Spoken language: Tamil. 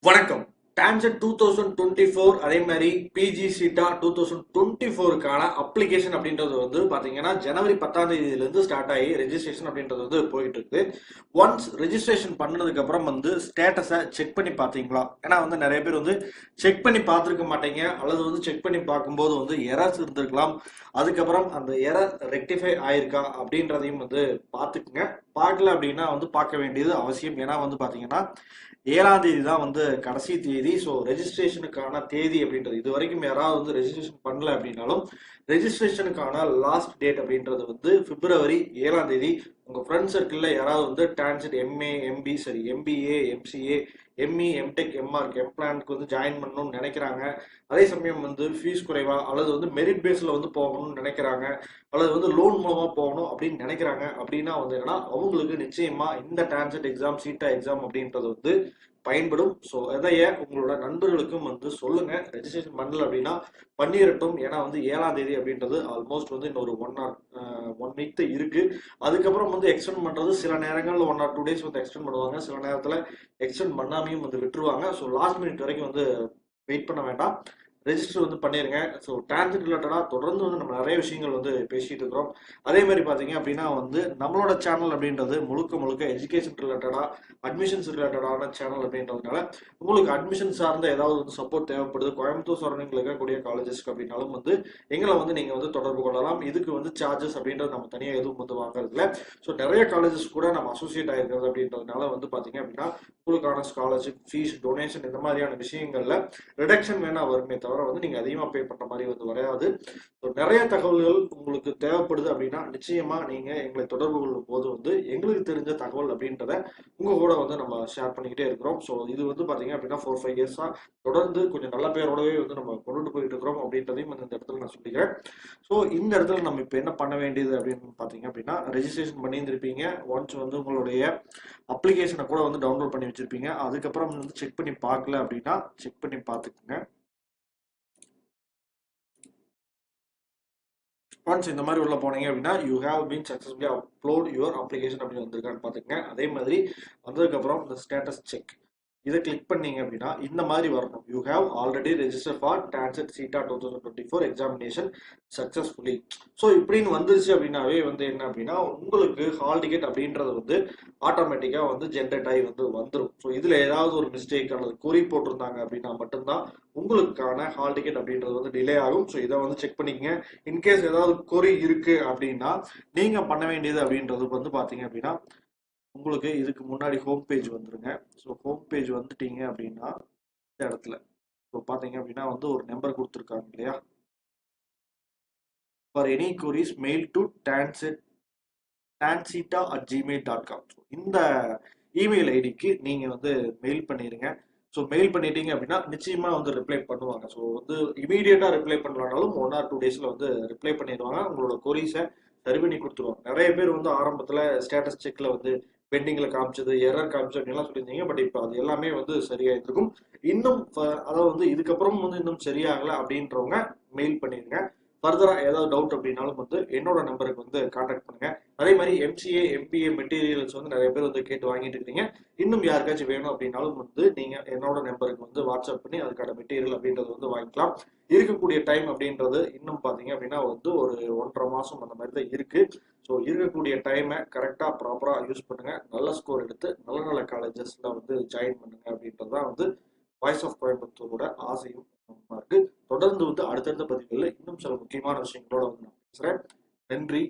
வணக்கம். டான்செட் 2024 அதே மாதிரி பிஜி சீட்டா 2024க்கான அப்ளிகேஷன் அப்படின்றது வந்து பாத்தீங்கன்னா ஜனவரி 10ஆம் தேதியிலிருந்து ஸ்டார்ட் ஆகி ரெஜிஸ்ட்ரேஷன் அப்படின்றது வந்து போயிட்டு இருக்கு. ஒன்ஸ் ரெஜிஸ்ட்ரேஷன் பண்ணதுக்கு அப்புறம் வந்து ஸ்டேட்டஸை செக் பண்ணி பார்த்தீங்களா? ஏன்னா வந்து நிறைய பேர் வந்து செக் பண்ணி பார்த்துருக்க மாட்டீங்க, அல்லது வந்து செக் பண்ணி பார்க்கும்போது வந்து எரர்ஸ் இருந்திருக்கலாம். அதுக்கப்புறம் அந்த எரர் ரெக்டிஃபை ஆயிருக்கா அப்படின்றதையும் வந்து பார்த்துக்குங்க. பார்க்கல அப்படின்னா வந்து பார்க்க வேண்டியது அவசியம். ஏன்னா வந்து பாத்தீங்கன்னா 7ஆம் தேதி தான் வந்து கடைசி தேதி. ஸோ ரெஜிஸ்ட்ரேஷனுக்கான தேதி அப்படின்றது இது வரைக்கும் யாராவது வந்து ரெஜிஸ்ட்ரேஷன் பண்ணல அப்படின்னாலும் ரெஜிஸ்ட்ரேஷனுக்கான லாஸ்ட் டேட் அப்படின்றது வந்து பிப்ரவரி 7ஆம் தேதி. உங்க ஃப்ரெண்ட் சர்க்கிளில் யாராவது வந்து டான்செட் எம்ஏ எம்பி சரி MBA MCA ME MTech MArch எம்பிளானுக்கு வந்து ஜாயின் பண்ணணும்னு நினைக்கிறாங்க, அதே சமயம் வந்து ஃபீஸ் குறைவா அல்லது வந்து மெரிட் பேஸில் வந்து போகணும்னு நினைக்கிறாங்க, அல்லது வந்து லோன் மூலமா போகணும் அப்படின்னு நினைக்கிறாங்க அப்படின்னா வந்து என்னன்னா அவங்களுக்கு நிச்சயமா இந்த டான்செட் எக்ஸாம் சீட்டா எக்ஸாம் அப்படின்றது வந்து பயன்படும். ஸோ இதைய உங்களோட நண்பர்களுக்கும் வந்து சொல்லுங்க. ரெஜிஸ்ட்ரேஷன் பண்ணல அப்படின்னா பண்ணிடட்டும். ஏன்னா வந்து 7ஆம் தேதி அப்படின்றது ஆல்மோஸ்ட் வந்து இன்னொரு ஒன் வீக் தான் இருக்கு. அதுக்கப்புறம் வந்து எக்ஸ்டெண்ட் பண்றது சில நேரங்களில் 1 ஆர் 2 டேஸ் வந்து எக்ஸ்டெண்ட் பண்ணுவாங்க, சில நேரத்தில் எக்ஸ்டெண்ட் பண்ணாமையும் வந்து விட்டுருவாங்க. ஸோ லாஸ்ட் மினிட் வரைக்கும் வந்து வெயிட் பண்ண வேண்டாம், ரெஜிஸ்டர் வந்து பண்ணிருங்க. ஸோ டிரான்சிட் ரிலேட்டடாக தொடர்ந்து வந்து நம்ம நிறைய விஷயங்கள் வந்து பேசிட்டு இருக்கிறோம். அதே மாதிரி பார்த்தீங்க அப்படின்னா வந்து நம்மளோட சேனல் அப்படின்றது முழுக்க முழுக்க எஜுகேஷன் ரிலேட்டடாக அட்மிஷன்ஸ் ரிலேட்டடான சேனல் அப்படின்றதுனால உங்களுக்கு அட்மிஷன் சார்ந்த ஏதாவது வந்து சப்போர்ட் தேவைப்படுது கோயம்புத்தூர் சரௌண்டிங்கில் இருக்கக்கூடிய காலேஜஸ்க்கு அப்படின்னாலும் வந்து எங்களை வந்து நீங்கள் வந்து தொடர்பு கொள்ளலாம். இதுக்கு வந்து சார்ஜஸ் அப்படின்றது நம்ம தனியாக எதுவும் வந்து வாங்குறதில்ல. ஸோ நிறைய காலேஜஸ் கூட நம்ம அசோசியேட் ஆகிருக்கிறது அப்படின்றதுனால வந்து பார்த்தீங்க அப்படின்னா உங்களுக்கான ஸ்காலர்ஷிப் ஃபீஸ் டொனேஷன் இந்த மாதிரியான விஷயங்கள்ல ரிடக்ஷன் வேணா வருமே தவிர வந்து நீங்க அதிகமா பே பண்ற மாதிரி வந்து வராது. நிறைய தகவல்கள் உங்களுக்கு தேவைப்படுது அப்படின்னா நிச்சயமா நீங்க எங்களை தொடர்பு கொள்ளும் போது வந்து எங்களுக்கு தெரிஞ்ச தகவல் அப்படின்றத உங்க கூட வந்து நம்ம ஷேர் பண்ணிக்கிட்டே இருக்கிறோம். ஸோ இது வந்து பாத்தீங்க அப்படின்னா 4-5 இயர்ஸா தொடர்ந்து கொஞ்சம் நல்ல பேரோடவே வந்து நம்ம கொண்டுட்டு போயிட்டு இருக்கிறோம் அப்படின்றதையும் வந்து இந்த இடத்துல நான் சொல்லிக்கிறேன். ஸோ இந்த இடத்துல நம்ம இப்போ என்ன பண்ண வேண்டியது அப்படின்னு பார்த்தீங்க அப்படின்னா ரெஜிஸ்ட்ரேஷன் பண்ணியிருந்திருப்பீங்க. ஒன்ஸ் வந்து உங்களுடைய அப்ளிகேஷனை கூட வந்து டவுன்லோட் பண்ணி வச்சிருப்பீங்க. அதுக்கப்புறம் வந்து செக் பண்ணி பார்க்கல அப்படின்னா செக் பண்ணி பார்த்துக்குங்க. ஒன்ஸ் இந்த மாதிரி உள்ள போனீங்க அப்படின்னா you have been successfully upload your application அப்படின்னு வந்திருக்கான்னு பார்த்துக்கங்க. அதே மாதிரி வந்ததுக்கப்புறம் இந்த ஸ்டேட்டஸ் செக் இதை கிளிக் பண்ணீங்க அப்படின்னா இந்த மாதிரி வரணும். You have already register for TANCET cheetah 2024 examination successfully. So இப்படின்னு வந்துருச்சு அப்படின்னாவே வந்து என்ன அப்படின்னா உங்களுக்கு ஹால் டிக்கெட் அப்படின்றது வந்து ஆட்டோமேட்டிக்காக வந்து ஜென்ரேட் ஆகி வந்து வந்துடும். ஸோ இதில் ஏதாவது ஒரு மிஸ்டேக் அல்லது குறி போட்டிருந்தாங்க அப்படின்னா மட்டும்தான் உங்களுக்கான ஹால் டிக்கெட் அப்படின்றது வந்து டிலே ஆகும். ஸோ இதை வந்து செக் பண்ணிக்கங்க. இன்கேஸ் ஏதாவது குறி இருக்கு அப்படின்னா நீங்க பண்ண வேண்டியது அப்படின்றது வந்து பாத்தீங்க அப்படின்னா உங்களுக்கு இதுக்கு முன்னாடி ஹோம் பேஜ் வந்துருங்க. ஸோ ஹோம் பேஜ் வந்துட்டீங்க அப்படின்னா இந்த இடத்துல ஸோ பார்த்தீங்க அப்படின்னா வந்து ஒரு நம்பர் கொடுத்துருக்காங்க இல்லையா, for any queries mail to tansita@gmail.com. இந்த இமெயில் ஐடிக்கு நீங்கள் வந்து மெயில் பண்ணிடுங்க. ஸோ மெயில் பண்ணிட்டீங்க அப்படின்னா நிச்சயமா வந்து ரிப்ளை பண்ணுவாங்க. ஸோ வந்து இமீடியட்டாக ரிப்ளை பண்ணலனாலும் 1 ஆர் 2 டேஸில் வந்து ரிப்ளை பண்ணிடுவாங்க. உங்களோட கொரீஸை சரி பண்ணி கொடுத்துருவாங்க. நிறைய பேர் வந்து ஆரம்பத்தில் ஸ்டேட்டஸ் செக்கில் வந்து பெண்டிங்கில் காமிச்சது எரர் காமிச்சது அப்படின்லாம் சொல்லியிருந்தீங்க. பட் இப்போ அது எல்லாமே வந்து சரியாயிட்டு இருக்கும். இன்னும் அதாவது வந்து இதுக்கப்புறம் வந்து இன்னும் சரியாகலை அப்படின்றவங்க மெயில் பண்ணிடுங்க. ஃபர்தரா ஏதாவது டவுட் அப்படின்னாலும் வந்து என்னோட நம்பருக்கு வந்து கான்டாக்ட் பண்ணுங்க. அதே மாதிரி எம்சிஏ எம்பிஏ மெட்டீரியல்ஸ் வந்து நிறைய பேர் வந்து கேட்டு வாங்கிட்டு இருக்கீங்க. இன்னும் யாருக்காச்சும் வேணும் அப்படின்னாலும் வந்து நீங்க என்னோட நம்பருக்கு வந்து வாட்ஸ்அப் பண்ணி அதுக்கான மெட்டீரியல் அப்படின்றது வந்து வாங்கிக்கலாம். இருக்கக்கூடிய டைம் அப்படின்றது இன்னும் பாத்தீங்க அப்படின்னா வந்து ஒரு 1.5 மாசம் அந்த மாதிரி தான் இருக்கு. ஸோ இருக்கக்கூடிய டைமை கரெக்டா ப்ராப்பரா யூஸ் பண்ணுங்க. நல்ல ஸ்கோர் எடுத்து நல்ல நல்ல காலேஜஸ்ல வந்து ஜாயின் பண்ணுங்க அப்படின்றது தான் வந்து வாய்ஸ் ஆஃப் கோயம்புத்தூரோட ஆசையும் இருக்கு. தொடர்ந்து வந்து அடுத்தடுத்த பதிவுகளில் இன்னும் சில முக்கியமான விஷயங்களோட வந்து நான் பேசுறேன். நன்றி.